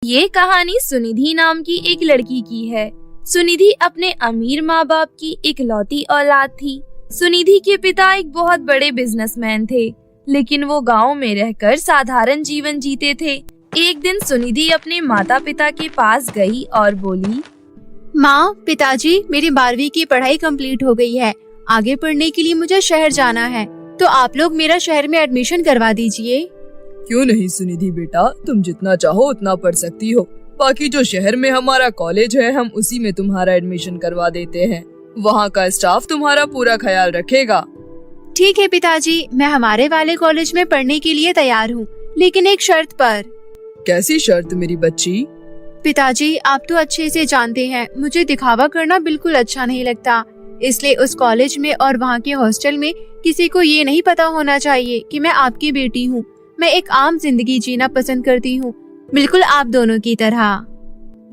ये कहानी सुनिधि नाम की एक लड़की की है। सुनिधि अपने अमीर माँ बाप की इकलौती औलाद थी। सुनिधि के पिता एक बहुत बड़े बिजनेसमैन थे, लेकिन वो गांव में रहकर साधारण जीवन जीते थे। एक दिन सुनिधि अपने माता पिता के पास गई और बोली, माँ, पिताजी, मेरी 12वीं की पढ़ाई कंप्लीट हो गई है। आगे पढ़ने के लिए मुझे शहर जाना है, तो आप लोग मेरा शहर में एडमिशन करवा दीजिए। क्यों नहीं सुनिधि बेटा, तुम जितना चाहो उतना पढ़ सकती हो। बाकी जो शहर में हमारा कॉलेज है, हम उसी में तुम्हारा एडमिशन करवा देते हैं। वहाँ का स्टाफ तुम्हारा पूरा ख्याल रखेगा। ठीक है पिताजी, मैं हमारे वाले कॉलेज में पढ़ने के लिए तैयार हूँ, लेकिन एक शर्त पर। कैसी शर्त मेरी बच्ची? पिताजी, आप तो अच्छे से जानते हैं, मुझे दिखावा करना बिल्कुल अच्छा नहीं लगता। इसलिए उस कॉलेज में और वहाँ के हॉस्टल में किसी को ये नहीं पता होना चाहिए कि मैं आपकी बेटी हूँ। मैं एक आम जिंदगी जीना पसंद करती हूँ, बिल्कुल आप दोनों की तरह।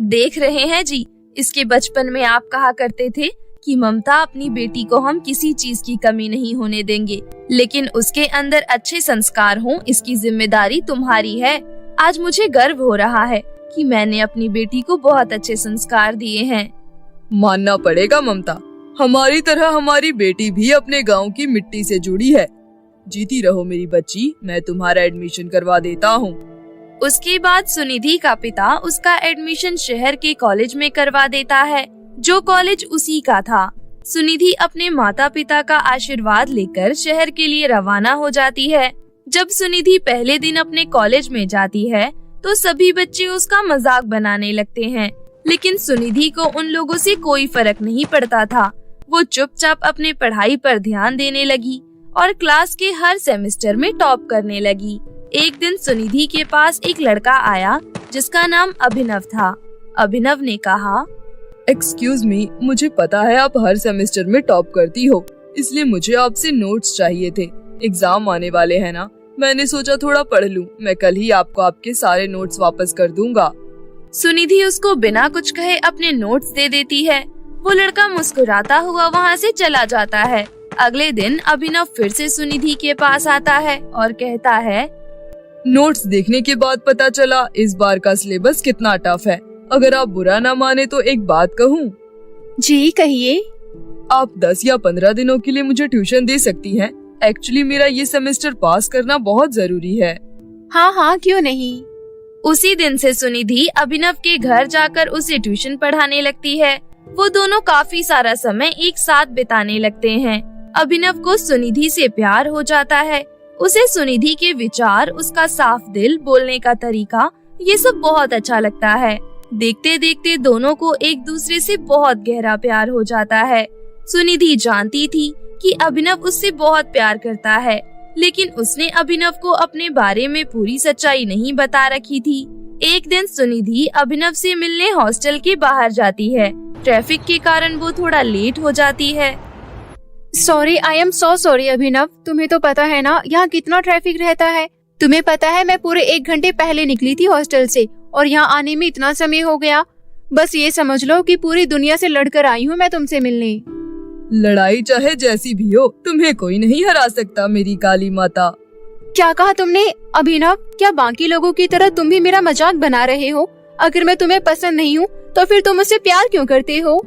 देख रहे हैं जी, इसके बचपन में आप कहा करते थे कि ममता, अपनी बेटी को हम किसी चीज की कमी नहीं होने देंगे, लेकिन उसके अंदर अच्छे संस्कार हों, इसकी जिम्मेदारी तुम्हारी है। आज मुझे गर्व हो रहा है कि मैंने अपनी बेटी को बहुत अच्छे संस्कार दिए हैं। मानना पड़ेगा ममता, हमारी तरह हमारी बेटी भी अपने गांव की मिट्टी से जुड़ी है। जीती रहो मेरी बच्ची, मैं तुम्हारा एडमिशन करवा देता हूँ। उसके बाद सुनिधि का पिता उसका एडमिशन शहर के कॉलेज में करवा देता है, जो कॉलेज उसी का था। सुनिधि अपने माता पिता का आशीर्वाद लेकर शहर के लिए रवाना हो जाती है। जब सुनिधि पहले दिन अपने कॉलेज में जाती है, तो सभी बच्चे उसका मजाक बनाने लगते हैं, लेकिन सुनिधि को उन लोगों से कोई फर्क नहीं पड़ता था। वो चुपचाप अपने पढ़ाई पर ध्यान देने लगी और क्लास के हर सेमेस्टर में टॉप करने लगी। एक दिन सुनिधि के पास एक लड़का आया जिसका नाम अभिनव था। अभिनव ने कहा, एक्सक्यूज मी, मुझे पता है आप हर सेमेस्टर में टॉप करती हो, इसलिए मुझे आपसे नोट्स चाहिए थे। एग्जाम आने वाले हैं ना, मैंने सोचा थोड़ा पढ़ लूं। मैं कल ही आपको आपके सारे नोट्स वापस कर दूंगा। सुनिधि उसको बिना कुछ कहे अपने नोट्स दे देती है। वो लड़का मुस्कुराता हुआ वहाँ से चला जाता है। अगले दिन अभिनव फिर से सुनिधि के पास आता है और कहता है, नोट्स देखने के बाद पता चला इस बार का सिलेबस कितना टफ है। अगर आप बुरा ना माने तो एक बात कहूँ? जी कहिए। आप 10 या 15 दिनों के लिए मुझे ट्यूशन दे सकती हैं। एक्चुअली मेरा ये सेमेस्टर पास करना बहुत जरूरी है। हाँ हाँ, क्यों नहीं। उसी दिन से सुनिधि अभिनव के घर जाकर उसे ट्यूशन पढ़ाने लगती है। वो दोनों काफी सारा समय एक साथ बिताने लगते हैं। अभिनव को सुनिधि से प्यार हो जाता है। उसे सुनिधि के विचार, उसका साफ दिल, बोलने का तरीका, ये सब बहुत अच्छा लगता है। देखते देखते दोनों को एक दूसरे से बहुत गहरा प्यार हो जाता है। सुनिधि जानती थी कि अभिनव उससे बहुत प्यार करता है, लेकिन उसने अभिनव को अपने बारे में पूरी सच्चाई नहीं बता रखी थी। एक दिन सुनिधि अभिनव से मिलने हॉस्टल के बाहर जाती है। ट्रैफिक के कारण वो थोड़ा लेट हो जाती है। Sorry, I am so sorry Abhinav, तुम्हें तो पता है ना यहाँ कितना ट्रैफिक रहता है। तुम्हें पता है मैं पूरे 1 घंटे पहले निकली थी हॉस्टल से और यहाँ आने में इतना समय हो गया। बस ये समझ लो कि पूरी दुनिया से लड़कर आई हूँ मैं तुमसे मिलने। लड़ाई चाहे जैसी भी हो, तुम्हें कोई नहीं हरा सकता मेरी काली माता। क्या कहा तुमने अभिनव? क्या बाकी लोगों की तरह तुम भी मेरा मजाक बना रहे हो? अगर मैं तुम्हें पसंद नहीं हूँ तो फिर तुम मुझसे प्यार क्यों करते हो?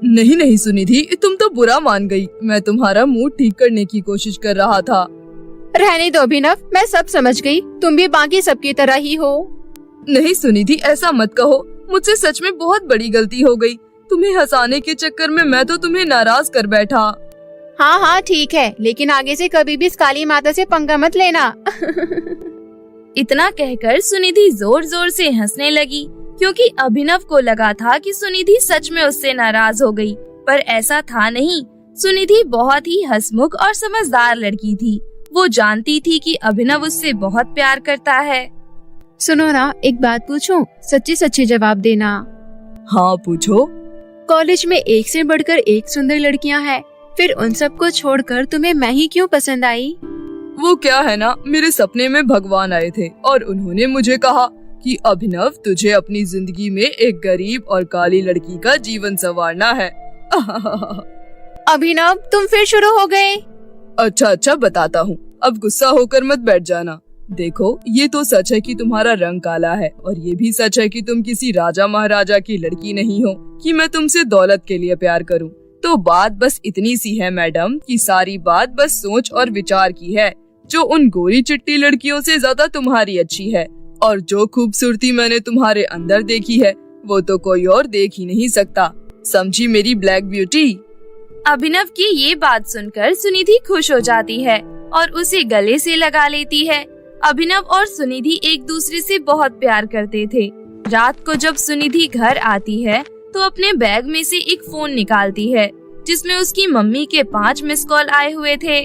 नहीं नहीं सुनिधि, तुम तो बुरा मान गई। मैं तुम्हारा मूड ठीक करने की कोशिश कर रहा था। रहने दो अभिनव, मैं सब समझ गई। तुम भी बाकी सबकी तरह ही हो। नहीं सुनिधि, ऐसा मत कहो। मुझसे सच में बहुत बड़ी गलती हो गई। तुम्हें हंसाने के चक्कर में मैं तो तुम्हें नाराज कर बैठा। हाँ हाँ ठीक है, लेकिन आगे से कभी भी इस काली माता से पंगा मत लेना। इतना कहकर सुनिधि जोर जोर से हंसने लगी, क्योंकि अभिनव को लगा था कि सुनिधि सच में उससे नाराज हो गई, पर ऐसा था नहीं। सुनिधि बहुत ही हंसमुख और समझदार लड़की थी। वो जानती थी कि अभिनव उससे बहुत प्यार करता है। सुनो ना, एक बात पूछूं? सच्ची सच्ची जवाब देना। हाँ पूछो। कॉलेज में एक से बढ़कर एक सुंदर लड़कियां हैं, फिर उन सबको छोड़कर तुम्हें मैं ही क्यों पसंद आई? वो क्या है ना, मेरे सपने में भगवान आए थे और उन्होंने मुझे कहा कि अभिनव, तुझे अपनी जिंदगी में एक गरीब और काली लड़की का जीवन संवारना है। अभिनव, तुम फिर शुरू हो गए। अच्छा बताता हूँ, अब गुस्सा होकर मत बैठ जाना। देखो, ये तो सच है कि तुम्हारा रंग काला है, और ये भी सच है कि तुम किसी राजा महाराजा की लड़की नहीं हो कि मैं तुमसे दौलत के लिए प्यार करूं। तो बात बस इतनी सी है मैडम कि सारी बात बस सोच और विचार की है, जो उन गोरी चिट्टी लड़कियों से ज्यादा तुम्हारी अच्छी है। और जो खूबसूरती मैंने तुम्हारे अंदर देखी है वो तो कोई और देख ही नहीं सकता। समझी मेरी ब्लैक ब्यूटी? अभिनव की ये बात सुनकर सुनिधि खुश हो जाती है और उसे गले से लगा लेती है। अभिनव और सुनिधि एक दूसरे से बहुत प्यार करते थे। रात को जब सुनिधि घर आती है तो अपने बैग में से एक फोन निकालती है जिसमें उसकी मम्मी के 5 मिस कॉल आए हुए थे।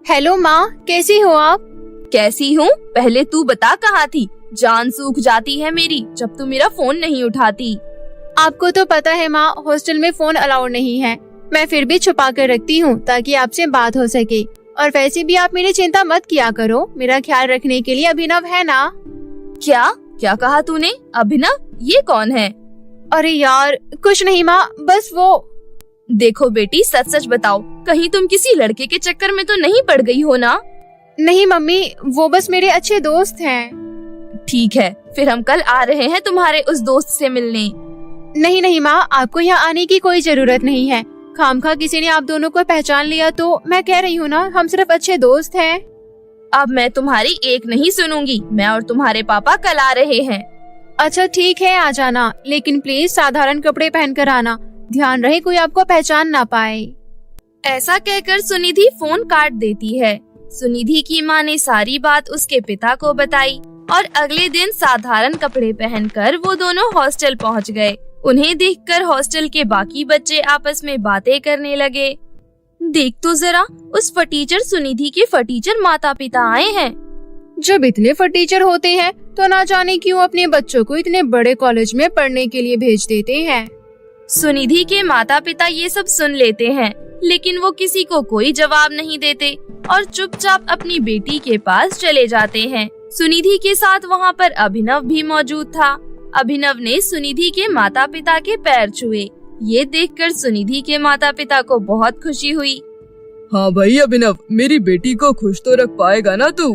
हेलो माँ, कैसी हो आप? कैसी हूँ? पहले तू बता कहाँ थी? जान सूख जाती है मेरी जब तू मेरा फोन नहीं उठाती। आपको तो पता है माँ, हॉस्टल में फोन अलाउड नहीं है। मैं फिर भी छुपा कर रखती हूँ ताकि आपसे बात हो सके। और वैसे भी आप मेरी चिंता मत किया करो, मेरा ख्याल रखने के लिए अभिनव है ना। क्या क्या कहा तूने? अभिनव? ये कौन है? अरे यार कुछ नहीं माँ, बस वो। देखो बेटी, सच सच बताओ, कहीं तुम किसी लड़के के चक्कर में तो नहीं पड़ गई हो ना? नहीं मम्मी, वो बस मेरे अच्छे दोस्त हैं। ठीक है, फिर हम कल आ रहे हैं तुम्हारे उस दोस्त से मिलने। नहीं माँ, आपको यहाँ आने की कोई जरूरत नहीं है। खामखा किसी ने आप दोनों को पहचान लिया तो मैं कह रही हूँ ना, हम सिर्फ अच्छे दोस्त हैं। अब मैं तुम्हारी एक नहीं सुनूंगी। मैं और तुम्हारे पापा कल आ रहे हैं। अच्छा ठीक है, आ जाना, लेकिन प्लीज साधारण कपड़े पहन कर आना। ध्यान रहे कोई आपको पहचान ना पाए। ऐसा कहकर सुनिधि फोन काट देती है। सुनिधि की माँ ने सारी बात उसके पिता को बताई और अगले दिन साधारण कपड़े पहनकर वो दोनों हॉस्टल पहुँच गए। उन्हें देखकर हॉस्टल के बाकी बच्चे आपस में बातें करने लगे। देख तो जरा, उस फटीचर सुनिधि के फटीचर माता पिता आए हैं। जब इतने फटीचर होते हैं तो ना जाने क्यों अपने बच्चों को इतने बड़े कॉलेज में पढ़ने के लिए भेज देते हैं। सुनिधि के माता पिता ये सब सुन लेते हैं, लेकिन वो किसी को कोई जवाब नहीं देते और चुपचाप अपनी बेटी के पास चले जाते हैं। सुनिधि के साथ वहाँ पर अभिनव भी मौजूद था। अभिनव ने सुनिधि के माता पिता के पैर छुए। ये देखकर सुनिधि के माता पिता को बहुत खुशी हुई। हाँ भाई अभिनव, मेरी बेटी को खुश तो रख पाएगा ना तू?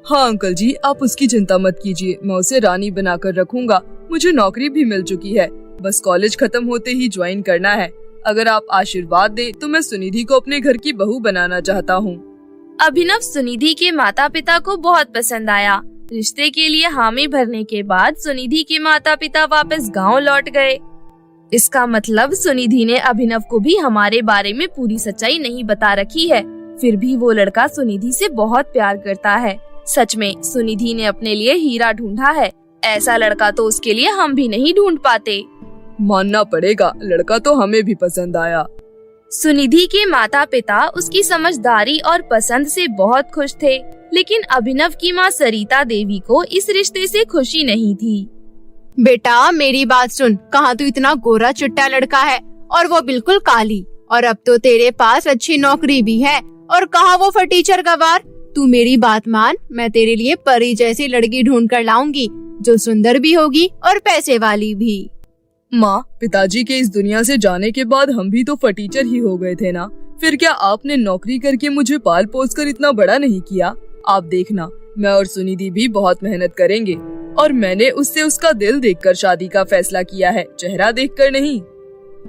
हाँ अंकल जी, आप उसकी चिंता मत कीजिए, मैं उसे रानी बनाकर रखूंगा। मुझे नौकरी भी मिल चुकी है, बस कॉलेज खत्म होते ही ज्वाइन करना है। अगर आप आशीर्वाद दे तो मैं सुनिधि को अपने घर की बहू बनाना चाहता हूँ। अभिनव सुनिधि के माता पिता को बहुत पसंद आया। रिश्ते के लिए हामी भरने के बाद सुनिधि के माता पिता वापस गांव लौट गए। इसका मतलब सुनिधि ने अभिनव को भी हमारे बारे में पूरी सच्चाई नहीं बता रखी है। फिर भी वो लड़का सुनिधि से बहुत प्यार करता है। सच में सुनिधि ने अपने लिए हीरा ढूंढा है। ऐसा लड़का तो उसके लिए हम भी नहीं ढूंढ पाते। मानना पड़ेगा, लड़का तो हमें भी पसंद आया। सुनिधि के माता पिता उसकी समझदारी और पसंद से बहुत खुश थे, लेकिन अभिनव की माँ सरिता देवी को इस रिश्ते से खुशी नहीं थी। बेटा मेरी बात सुन, कहाँ तू इतना गोरा चिट्टा लड़का है और वो बिल्कुल काली, और अब तो तेरे पास अच्छी नौकरी भी है, और कहाँ वो फटीचर गवार। तू मेरी बात मान, मैं तेरे लिए परी जैसी लड़की ढूंढ कर लाऊंगी जो सुंदर भी होगी और पैसे वाली भी। माँ, पिताजी के इस दुनिया से जाने के बाद हम भी तो फटीचर ही हो गए थे ना। फिर क्या आपने नौकरी करके मुझे पाल पोस कर इतना बड़ा नहीं किया? आप देखना, मैं और सुनिधि भी बहुत मेहनत करेंगे, और मैंने उससे उसका दिल देखकर शादी का फैसला किया है, चेहरा देखकर नहीं।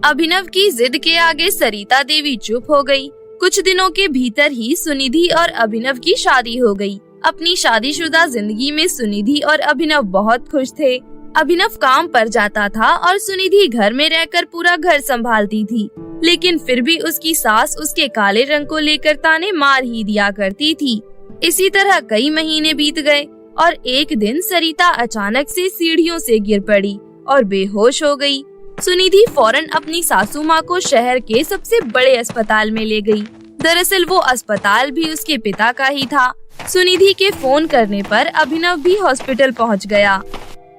अभिनव की जिद के आगे सरिता देवी चुप हो गई। कुछ दिनों के भीतर ही सुनिधि और अभिनव की शादी हो गई। अपनी शादीशुदा जिंदगी में सुनिधि और अभिनव बहुत खुश थे। अभिनव काम पर जाता था और सुनिधि घर में रहकर पूरा घर संभालती थी, लेकिन फिर भी उसकी सास उसके काले रंग को लेकर ताने मार ही दिया करती थी। इसी तरह कई महीने बीत गए और एक दिन सरिता अचानक से सीढ़ियों से गिर पड़ी और बेहोश हो गई। सुनिधि फौरन अपनी सासू माँ को शहर के सबसे बड़े अस्पताल में ले गई। दरअसल वो अस्पताल भी उसके पिता का ही था। सुनिधि के फोन करने पर अभिनव भी हॉस्पिटल पहुँच गया।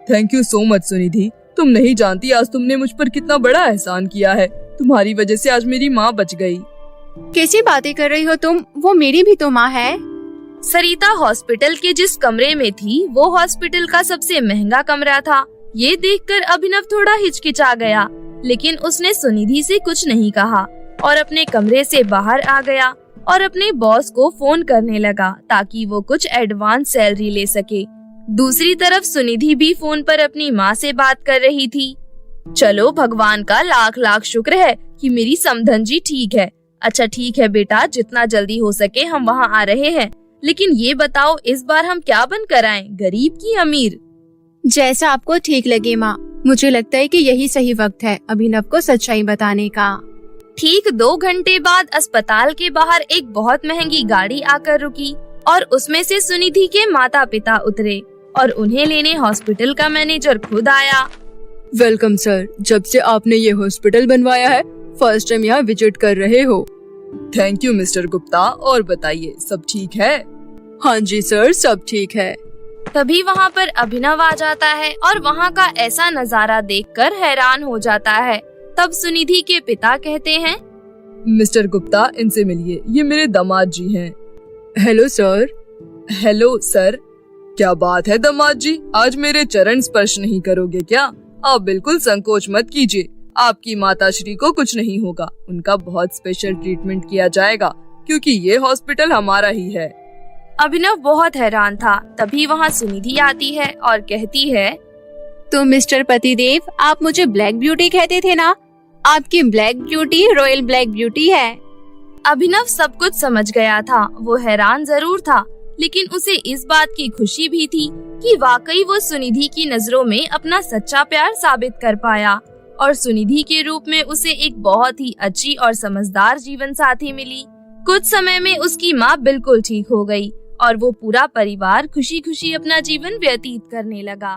Thank you so much Sunidhi, तुम नहीं जानती आज तुमने मुझ पर कितना बड़ा एहसान किया है। तुम्हारी वजह से आज मेरी माँ बच गई। कैसी बातें कर रही हो तुम? वो मेरी भी तो माँ है। सरिता हॉस्पिटल के जिस कमरे में थी वो हॉस्पिटल का सबसे महंगा कमरा था। ये देखकर अभिनव थोड़ा हिचकिचा गया, लेकिन उसने सुनिधि से कुछ नहीं कहा और अपने कमरे से बाहर आ गया। और अपने बॉस को फोन करने लगा ताकि वो कुछ एडवांस सैलरी ले सके। दूसरी तरफ सुनिधि भी फोन पर अपनी माँ से बात कर रही थी। चलो भगवान का लाख लाख शुक्र है कि मेरी समधन जी ठीक है। अच्छा ठीक है बेटा, जितना जल्दी हो सके हम वहाँ आ रहे हैं, लेकिन ये बताओ इस बार हम क्या बनकर आए, गरीब की अमीर? जैसा आपको ठीक लगे माँ, मुझे लगता है कि यही सही वक्त है अभिनव को सच्चाई बताने का। ठीक 2 घंटे बाद अस्पताल के बाहर एक बहुत महंगी गाड़ी आकर रुकी और उसमें से सुनिधि के माता पिता उतरे और उन्हें लेने हॉस्पिटल का मैनेजर खुद आया। वेलकम सर, जब से आपने ये हॉस्पिटल बनवाया है फर्स्ट टाइम यहाँ विजिट कर रहे हो। थैंक यू मिस्टर गुप्ता, और बताइए सब ठीक है? हाँ जी सर, सब ठीक है। तभी वहाँ पर अभिनव आ जाता है और वहाँ का ऐसा नजारा देखकर हैरान हो जाता है। तब सुनिधि के पिता कहते हैं, मिस्टर गुप्ता इनसे मिलिए, ये मेरे दामाद जी हैं। Hello sir. Hello sir. क्या बात है दामाद जी, आज मेरे चरण स्पर्श नहीं करोगे क्या? आप बिल्कुल संकोच मत कीजिए, आपकी माताश्री को कुछ नहीं होगा, उनका बहुत स्पेशल ट्रीटमेंट किया जाएगा क्योंकि ये हॉस्पिटल हमारा ही है। अभिनव बहुत हैरान था। तभी वहाँ सुनिधि आती है और कहती है, तो मिस्टर पतिदेव, आप मुझे ब्लैक ब्यूटी कहते थे ना? आपकी black beauty royal black beauty है। अभिनव सब कुछ समझ गया था। वो हैरान जरूर था, लेकिन उसे इस बात की खुशी भी थी कि वाकई वो सुनिधि की नजरों में अपना सच्चा प्यार साबित कर पाया और सुनिधि के रूप में उसे एक बहुत ही अच्छी और समझदार जीवन साथी मिली। कुछ समय में उसकी माँ बिल्कुल ठीक हो गई और वो पूरा परिवार खुशी खुशी अपना जीवन व्यतीत करने लगा।